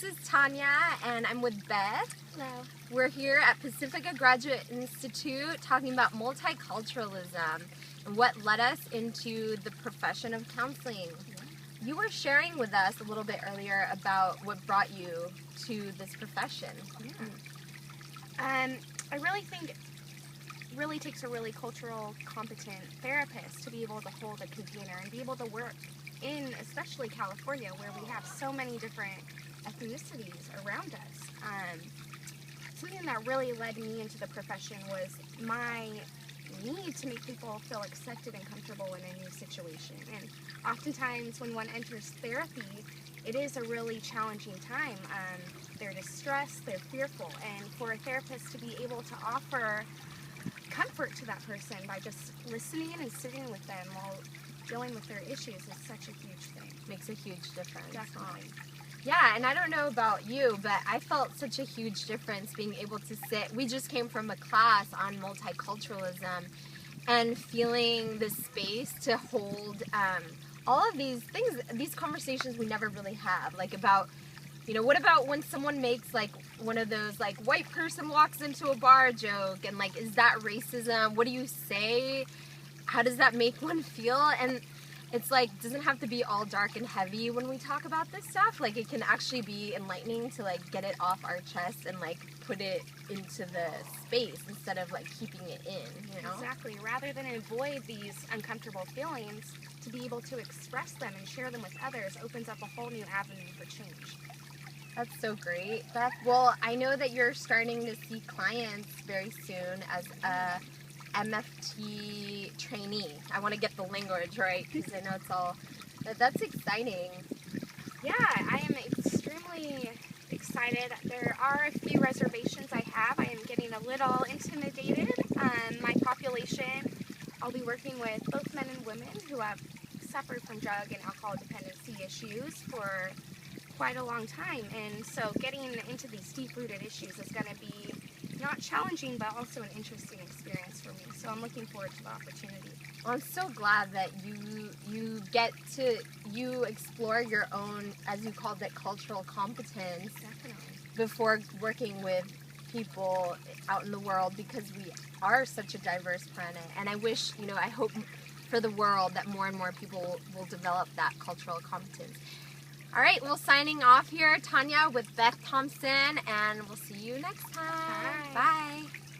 this is Tanya, and I'm with Beth. Hello. We're here at Pacifica Graduate Institute talking about multiculturalism and what led us into the profession of counseling. Yeah. You were sharing with us a little bit earlier about what brought you to this profession. Yeah. I really think it really takes a really cultural competent therapist to be able to hold a container and be able to work in, especially California, where we have so many different ethnicities around us. Something that really led me into the profession was my need to make people feel accepted and comfortable in a new situation. And oftentimes when one enters therapy, it is a really challenging time. They're distressed, they're fearful, and for a therapist to be able to offer comfort to that person by just listening and sitting with them while dealing with their issues is such a huge thing. Makes a huge difference. Definitely. Yeah, and I don't know about you, but I felt such a huge difference being able to sit. We just came from a class on multiculturalism and feeling the space to hold all of these things, these conversations we never really have, like about, you know, what about when someone makes like one of those like white person walks into a bar joke, and like, is that racism? What do you say? How does that make one feel? And it's like, doesn't have to be all dark and heavy when we talk about this stuff. Like, it can actually be enlightening to like get it off our chest and like put it into the space instead of like keeping it in, you know? Exactly. Rather than avoid these uncomfortable feelings, to be able to express them and share them with others opens up a whole new avenue for change. That's so great, Beth. Well, I know that you're starting to see clients very soon as a MFT trainee. I want to get the language right because I know it's all, that's exciting. Yeah, I am extremely excited. There are a few reservations I have. I am getting a little intimidated. My population, I'll be working with both men and women who have suffered from drug and alcohol dependency issues for quite a long time, and so getting into these deep-rooted issues is going to be not challenging, but also an interesting experience for me. So I'm looking forward to the opportunity. Well, I'm so glad that you explore your own, as you called it, cultural competence. Definitely. Before working with people out in the world, because we are such a diverse planet. And I wish, you know, I hope for the world that more and more people will develop that cultural competence. All right, well, signing off here, Tanya with Beth Thompson, and we'll see you next time. Bye. Bye.